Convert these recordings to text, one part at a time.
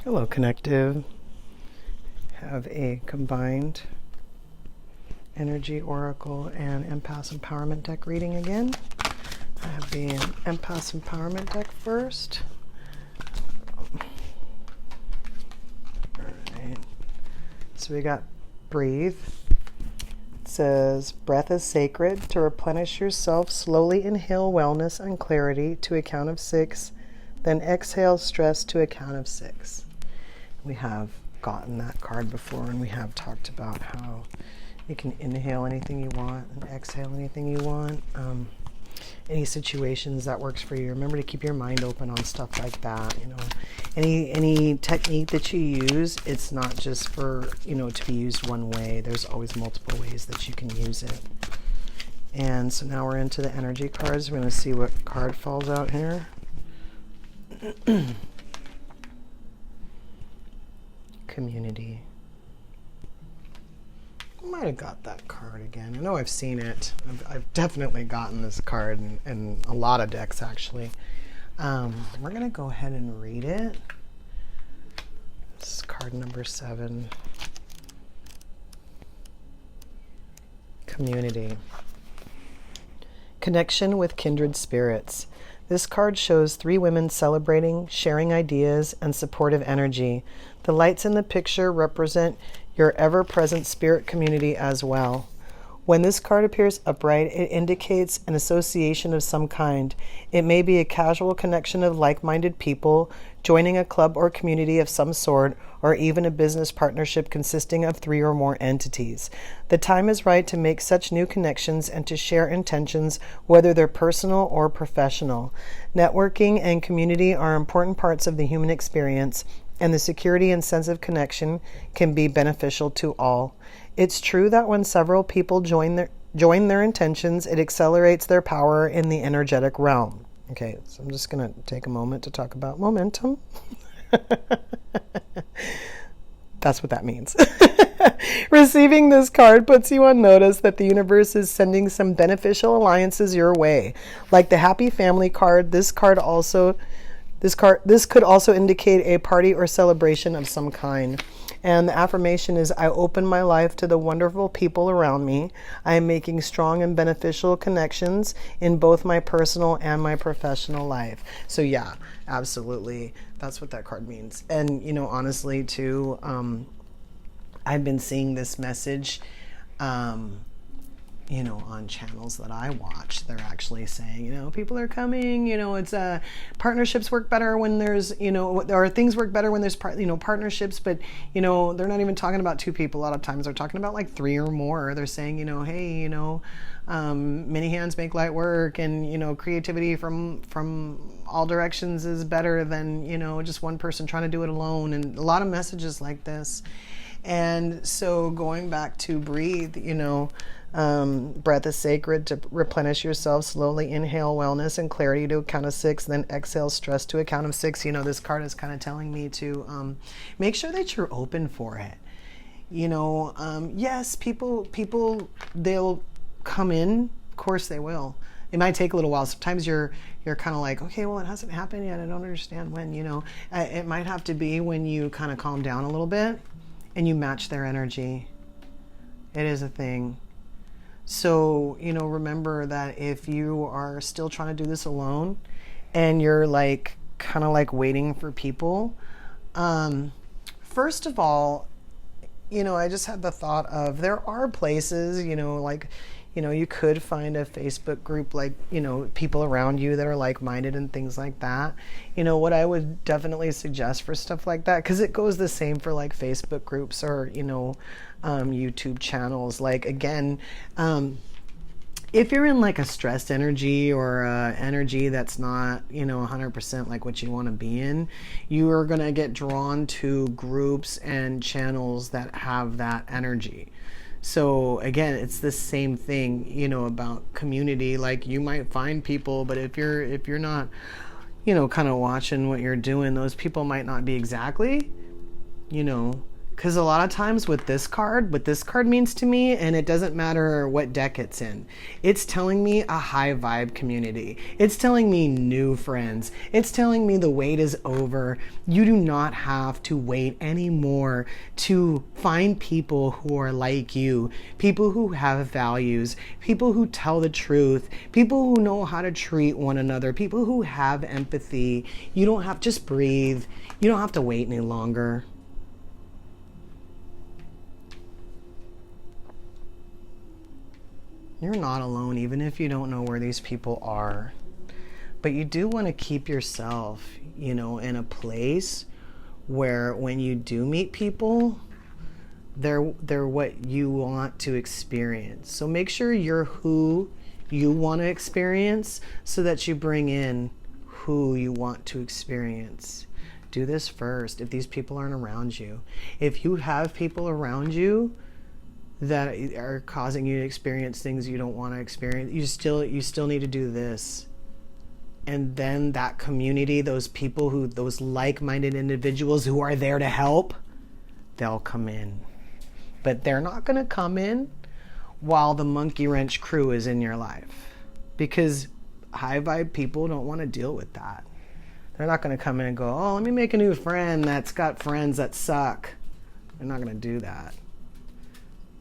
Hello, Connective. Have a combined Energy Oracle and Empath Empowerment deck reading again. I have the Empath Empowerment deck first. Alright. So we got Breathe. It says, breath is sacred. To replenish yourself, slowly inhale wellness and clarity to a count of 6. Then exhale stress to a count of 6. We have gotten that card before, and we have talked about how you can inhale anything you want and exhale anything you want. Any situations that works for you. Remember to keep your mind open on stuff like that. Any technique that you use, it's not just for to be used one way. There's always multiple ways that you can use it. And so now we're into the energy cards. We're going to see what card falls out here. Community. I might have got that card again. I know I've seen it. I've definitely gotten this card in a lot of decks, actually. We're going to go ahead and read it. This is card number 7. Community. Connection with kindred spirits. This card shows 3 women celebrating, sharing ideas, and supportive energy. The lights in the picture represent your ever-present spirit community as well. When this card appears upright, it indicates an association of some kind. It may be a casual connection of like-minded people, joining a club or community of some sort, or even a business partnership consisting of 3 or more entities. The time is right to make such new connections and to share intentions, whether they're personal or professional. Networking and community are important parts of the human experience, and the security and sense of connection can be beneficial to all. It's true that when several people join their intentions, it accelerates their power in the energetic realm. Okay, so I'm just going to take a moment to talk about momentum. That's what that means. Receiving this card puts you on notice that the universe is sending some beneficial alliances your way. Like the Happy Family card, this could also indicate a party or celebration of some kind. And the affirmation is, I open my life to the wonderful people around me. I am making strong and beneficial connections in both my personal and my professional life. So yeah, absolutely. That's what that card means. And, honestly, too, I've been seeing this message, on channels that I watch. They're actually saying, people are coming, it's partnerships work better when there's, or things work better when there's, partnerships, but, they're not even talking about 2 people. A lot of times they're talking about like 3 or more. They're saying, hey, many hands make light work, and, creativity from all directions is better than, just one person trying to do it alone. And a lot of messages like this. And so going back to Breathe, breath is sacred. To replenish yourself, slowly inhale wellness and clarity to a count of 6, then exhale stress to a count of 6. This card is kind of telling me to make sure that you're open for it. Yes, people, they'll come in. Of course they will. It might take a little while. Sometimes you're kind of like, okay, well, it hasn't happened yet. I don't understand when, It might have to be when you kind of calm down a little bit and you match their energy. It is a thing. So, remember that if you are still trying to do this alone and you're like, kind of like waiting for people, first of all, I just had the thought of, there are places, you could find a Facebook group, like, people around you that are like-minded and things like that. What I would definitely suggest for stuff like that, because it goes the same for like Facebook groups or, YouTube channels. Like, again, if you're in like a stressed energy or energy that's not, 100% like what you want to be in, you are going to get drawn to groups and channels that have that energy. So again, it's the same thing, about community. Like, you might find people, but if you're not, kind of watching what you're doing, those people might not be exactly, Because a lot of times with this card, what this card means to me, and it doesn't matter what deck it's in, it's telling me a high vibe community. It's telling me new friends. It's telling me the wait is over. You do not have to wait anymore to find people who are like you, people who have values, people who tell the truth, people who know how to treat one another, people who have empathy. You don't have, just breathe. You don't have to wait any longer. You're not alone, even if you don't know where these people are. But you do want to keep yourself, in a place where when you do meet people, they're what you want to experience. So make sure you're who you want to experience so that you bring in who you want to experience. Do this first if these people aren't around you. If you have people around you that are causing you to experience things you don't want to experience, you still need to do this. And then that community, those people those like-minded individuals who are there to help, they'll come in. But they're not going to come in while the monkey wrench crew is in your life, because high vibe people don't want to deal with that. They're not going to come in and go, oh, let me make a new friend that's got friends that suck. They're not going to do that.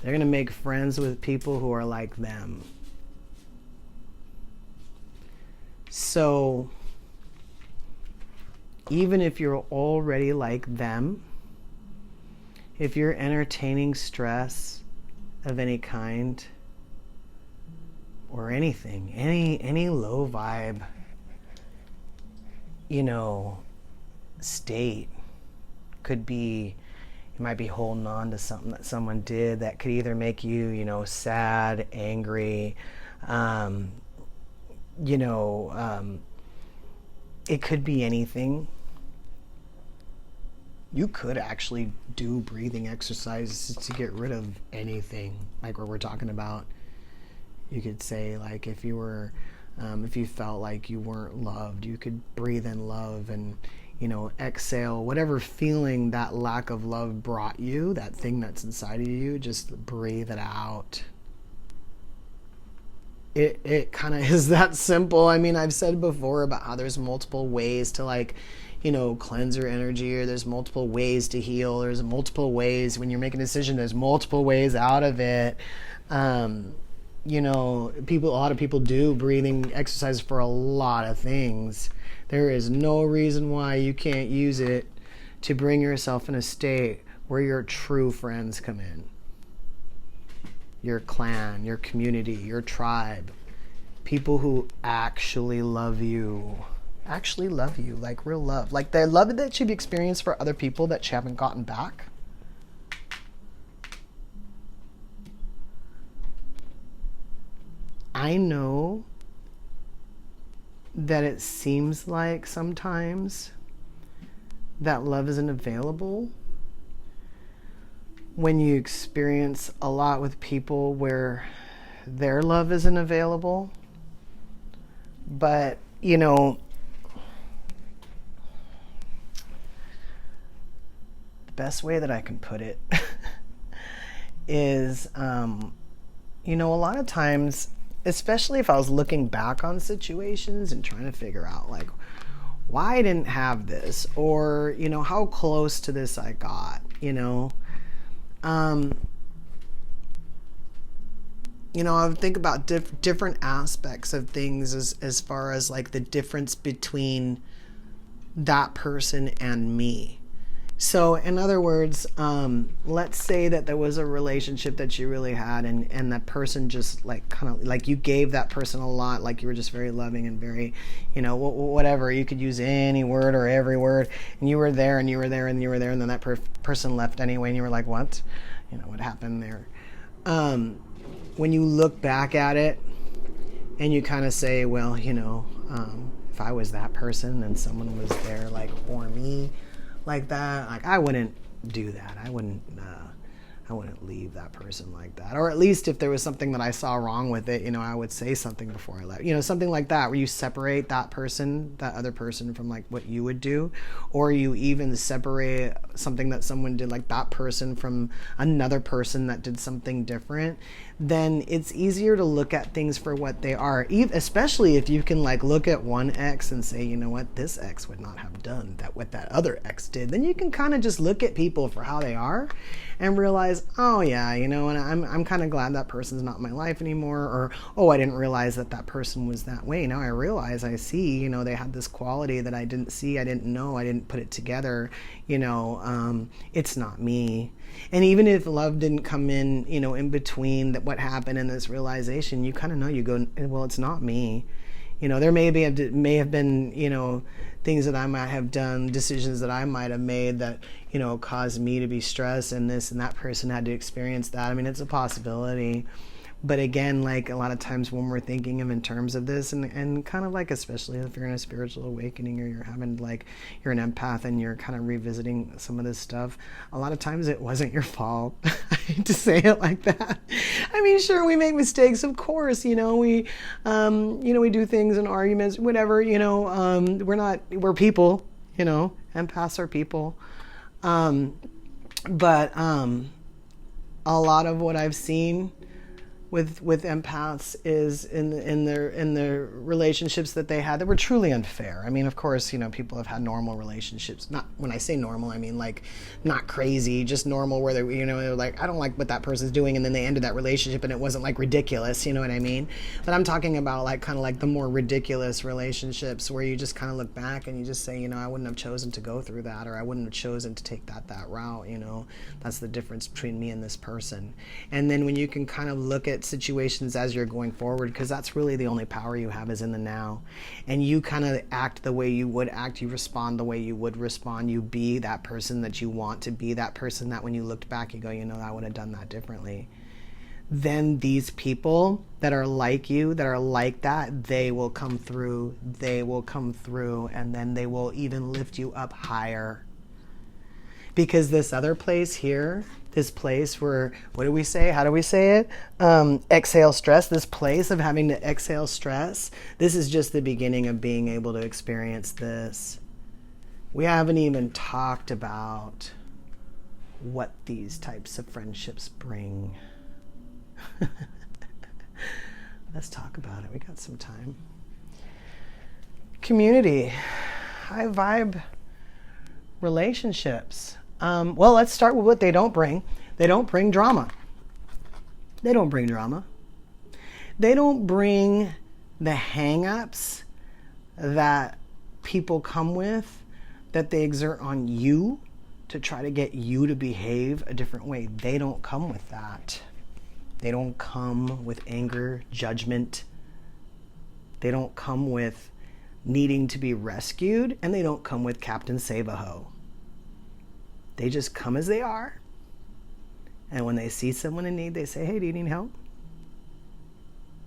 They're going to make friends with people who are like them. So, even if you're already like them, if you're entertaining stress of any kind, or anything, any low vibe, state, could be, you might be holding on to something that someone did that could either make you, sad, angry, it could be anything. You could actually do breathing exercises to get rid of anything, like what we're talking about. You could say, like, if you felt like you weren't loved, you could breathe in love and, exhale whatever feeling that lack of love brought you, that thing that's inside of you, just breathe it out. It kind of is that simple. I mean, I've said before about how there's multiple ways to cleanse your energy, or there's multiple ways to heal. There's multiple ways when you're making a decision, there's multiple ways out of it. A lot of people do breathing exercise for a lot of things. There is no reason why you can't use it to bring yourself in a state where your true friends come in. Your clan, your community, your tribe. People who actually love you. Like real love. Like the love that you've experienced for other people that you haven't gotten back. I know that it seems like sometimes that love isn't available when you experience a lot with people where their love isn't available. But, the best way that I can put it is, a lot of times, especially if I was looking back on situations and trying to figure out, like, why I didn't have this, or, how close to this I got, I would think about different aspects of things as far as, like, the difference between that person and me. So, in other words, let's say that there was a relationship that you really had, and that person just, like, kind of, like, you gave that person a lot, like, you were just very loving and very, whatever. You could use any word or every word, and you were there, and you were there, and you were there, and then that person left anyway, and you were like, what? What happened there? When you look back at it, and you kind of say, well, if I was that person and someone was there, like, for me, like that, like, I wouldn't do that. I wouldn't leave that person like that. Or at least if there was something that I saw wrong with it, I would say something before I left. Something like that, where you separate that person, that other person, from, like, what you would do, or you even separate something that someone did, like that person from another person that did something different, then it's easier to look at things for what they are, especially if you can like look at one ex and say, you know what, this ex would not have done that what that other ex did. Then you can kind of just look at people for how they are and realize, oh yeah, you know, and I'm kind of glad that person's not in my life anymore. Or, oh, I didn't realize that that person was that way. Now I realize, I see, you know, they had this quality that I didn't see, I didn't know, I didn't put it together. You know, it's not me. And even if love didn't come in, you know, in between what happened and this realization, you kind of know, you go, well, it's not me. You know, there may have been, you know, things that I might have done, decisions that I might have made that, you know, caused me to be stressed, and this and that person had to experience that. I mean, it's a possibility. But again, like a lot of times when we're thinking of in terms of this, and kind of like, especially if you're in a spiritual awakening, or you're having like, you're an empath and you're kind of revisiting some of this stuff, a lot of times it wasn't your fault. I hate to say it like that. I mean, sure, we make mistakes, of course, you know, we do things in arguments, whatever, you know, we're people, you know, empaths are people. But a lot of what I've seen with empaths is in their relationships that they had that were truly unfair. I mean, of course, you know, people have had normal relationships. Not, when I say normal, I mean like not crazy, just normal, where they, you know, they're like, I don't like what that person's doing, and then they ended that relationship and it wasn't like ridiculous, you know what I mean? But I'm talking about like kind of like the more ridiculous relationships where you just kind of look back and you just say, you know, I wouldn't have chosen to go through that, or I wouldn't have chosen to take that route, you know. That's the difference between me and this person. And then when you can kind of look at situations as you're going forward, because that's really the only power you have is in the now, and you kind of act the way you would act, you respond the way you would respond, you be that person that you want to be, that person that when you looked back you go, you know, I would have done that differently. Then these people that are like you, that are like that, they will come through, and then they will even lift you up higher. Because this other place here, this place where, what do we say? How do we say it? Exhale stress. This place of having to exhale stress, this is just the beginning of being able to experience this. We haven't even talked about what these types of friendships bring. Let's talk about it. We got some time. Community, high vibe relationships. Well, let's start with what they don't bring. They don't bring drama. They don't bring drama. They don't bring the hang-ups that people come with, that they exert on you to try to get you to behave a different way. They don't come with that. They don't come with anger, judgment. They don't come with needing to be rescued, and they don't come with Captain Save-A-Ho. They just come as they are, and when they see someone in need, they say, hey, do you need help?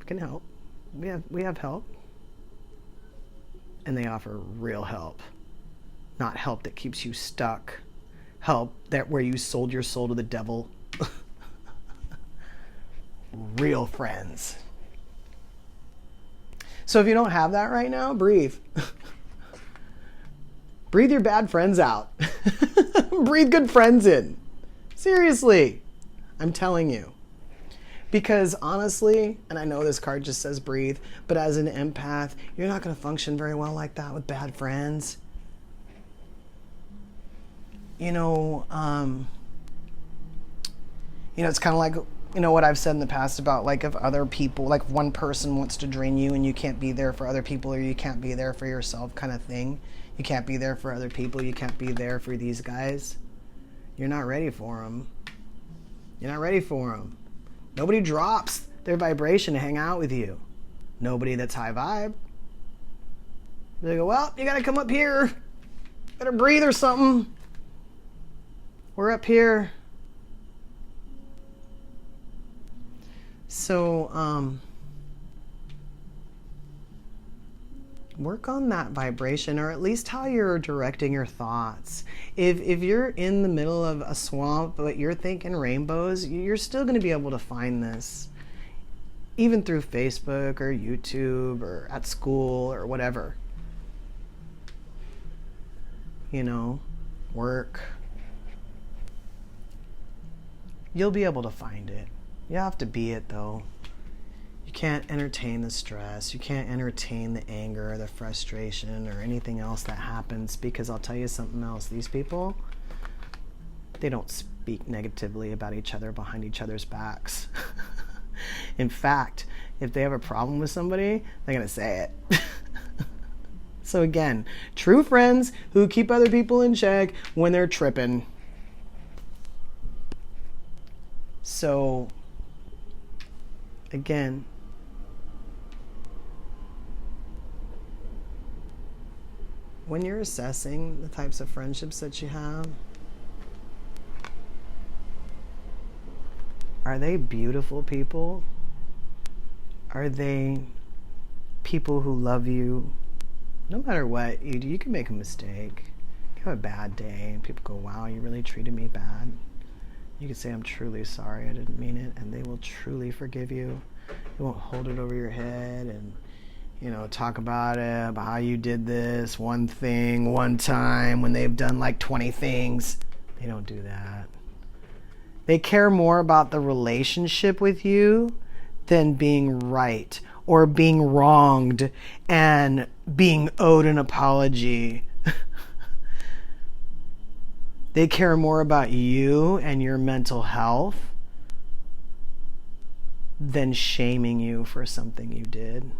We can help. We have help. And they offer real help, not help that keeps you stuck, help that where you sold your soul to the devil. Real friends. So if you don't have that right now, breathe. Breathe your bad friends out. Breathe good friends in. Seriously, I'm telling you. Because honestly, and I know this card just says breathe, but as an empath, you're not going to function very well like that with bad friends. You know, it's kind of like, you know, what I've said in the past about like if other people, like one person wants to drain you and you can't be there for other people, or you can't be there for yourself kind of thing. You can't be there for other people. You can't be there for these guys. You're not ready for them. You're not ready for them. Nobody drops their vibration to hang out with you. Nobody that's high vibe. They go, well, you got to come up here. Better breathe or something. We're up here. So, work on that vibration, or at least how you're directing your thoughts. If you're in the middle of a swamp, but you're thinking rainbows, you're still going to be able to find this, even through Facebook or YouTube or at school or whatever. You know, work, You'll be able to find it. You have to be it, though. You can't entertain the stress. You can't entertain the anger or the frustration or anything else that happens, because I'll tell you something else. These people, they don't speak negatively about each other behind each other's backs. In fact, if they have a problem with somebody, they're going to say it. So again, true friends who keep other people in check when they're tripping. So again, when you're assessing the types of friendships that you have, are they beautiful people? Are they people who love you? No matter what you do, you can make a mistake. You have a bad day and people go, wow, you really treated me bad. You can say, I'm truly sorry, I didn't mean it, and they will truly forgive you. They won't hold it over your head and, talk about it, about how you did this one thing one time when they've done like 20 things. They don't do that. They care more about the relationship with you than being right or being wronged and being owed an apology. They care more about you and your mental health than shaming you for something you did.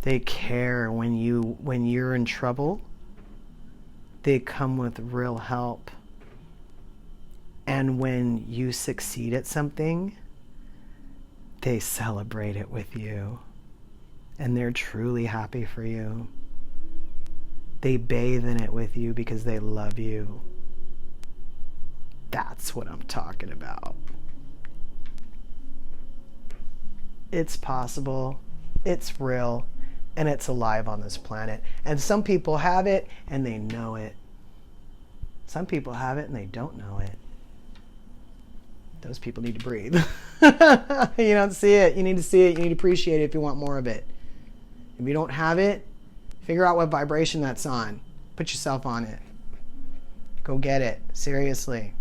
They care when you're in trouble. They come with real help. And when you succeed at something, they celebrate it with you. And they're truly happy for you. They bathe in it with you because they love you. That's what I'm talking about. It's possible, it's real, and it's alive on this planet. And some people have it and they know it. Some people have it and they don't know it. Those people need to breathe. You don't see it. You need to see it. You need to appreciate it if you want more of it. If you don't have it, figure out what vibration that's on. Put yourself on it. Go get it. Seriously.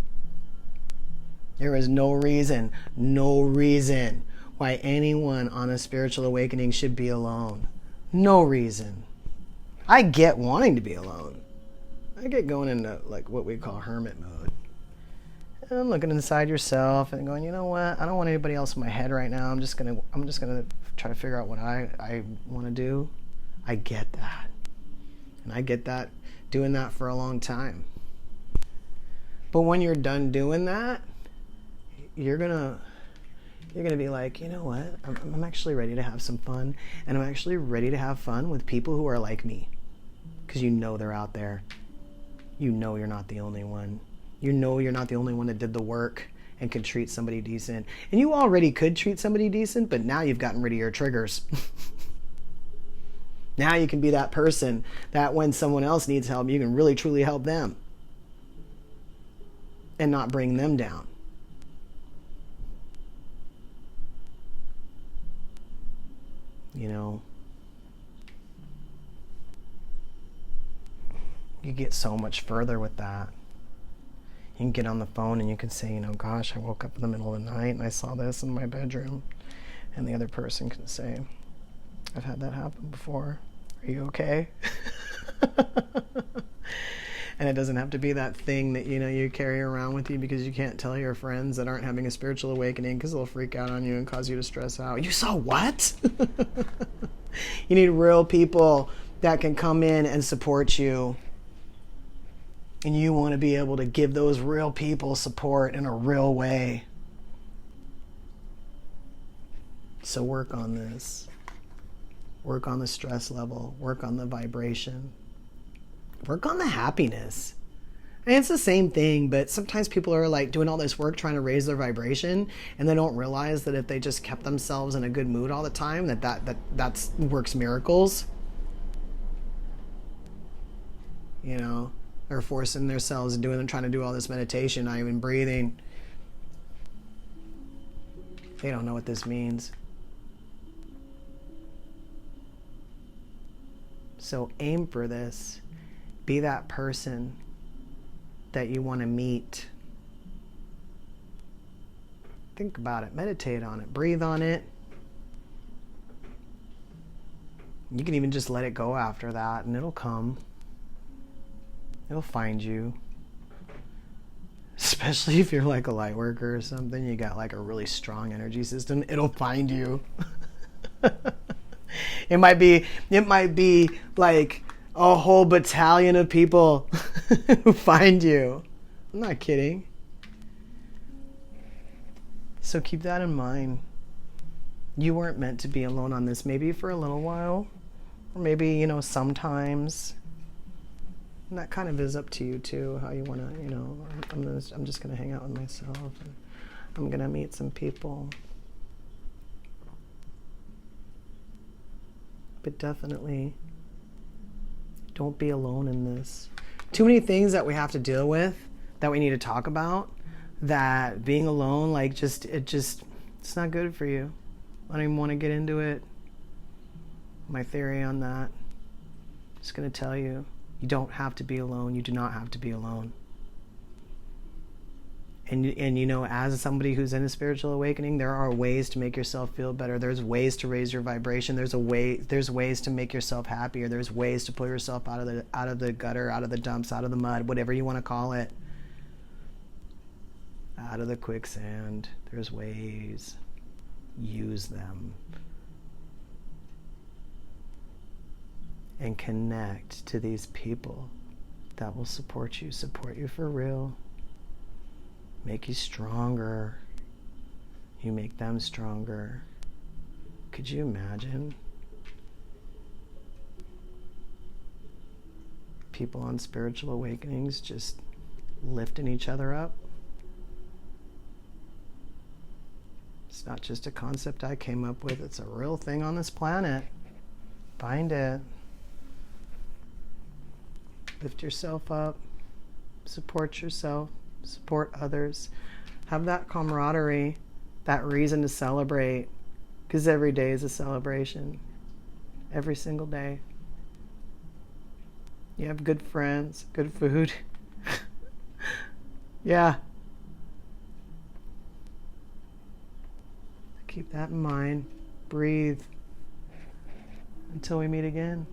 There is no reason why anyone on a spiritual awakening should be alone. No reason. I get wanting to be alone. I get going into like what we call hermit mode. And looking inside yourself and going, you know what? I don't want anybody else in my head right now. I'm just gonna try to figure out what I want to do. I get that, and I get that doing that for a long time. But when you're done doing that, you're gonna be like, you know what? I'm actually ready to have some fun, and I'm actually ready to have fun with people who are like me, because you know they're out there. You know you're not the only one. You know you're not the only one that did the work and could treat somebody decent. And you already could treat somebody decent, but now you've gotten rid of your triggers. Now you can be that person that when someone else needs help, you can really truly help them and not bring them down. You get so much further with that. You can get on the phone and you can say, gosh, I woke up in the middle of the night and I saw this in my bedroom. And the other person can say, I've had that happen before. Are you okay? And it doesn't have to be that thing that, you carry around with you because you can't tell your friends that aren't having a spiritual awakening because they'll freak out on you and cause you to stress out. You saw what? You need real people that can come in and support you. And you want to be able to give those real people support in a real way. So work on this. Work on the stress level. Work on the vibration. Work on the happiness. And it's the same thing, but sometimes people are like doing all this work trying to raise their vibration, and they don't realize that if they just kept themselves in a good mood all the time, that works miracles. They're forcing themselves and trying to do all this meditation, not even breathing. They don't know what this means. So aim for this. Be that person that you want to meet. Think about it. Meditate on it. Breathe on it. You can even just let it go after that, and it'll come. It'll find you. Especially if you're like a light worker or something, you got like a really strong energy system, it'll find you. It might be like a whole battalion of people who find you. I'm not kidding. So keep that in mind. You weren't meant to be alone on this, maybe for a little while, or maybe, sometimes. And that kind of is up to you too, how you want to, I'm just going to hang out with myself, and I'm going to meet some people. But definitely don't be alone in this. Too many things that we have to deal with, that we need to talk about, that being alone, it's not good for you. I don't even want to get into it. My theory on that. I'm just going to tell you, you don't have to be alone. You do not have to be alone. And as somebody who's in a spiritual awakening, there are ways to make yourself feel better. There's ways to raise your vibration. There's ways to make yourself happier. There's ways to pull yourself out of the gutter, out of the dumps, out of the mud, whatever you want to call it. Out of the quicksand. There's ways. Use them. And connect to these people that will support you for real. Make you stronger. You make them stronger. Could you imagine people on spiritual awakenings just lifting each other up? It's not just a concept I came up with, it's a real thing on this planet. Find it. Lift yourself up. Support yourself. Support others. Have that camaraderie, that reason to celebrate, because every day is a celebration. Every single day. You have good friends, good food. Yeah. Keep that in mind. Breathe until we meet again.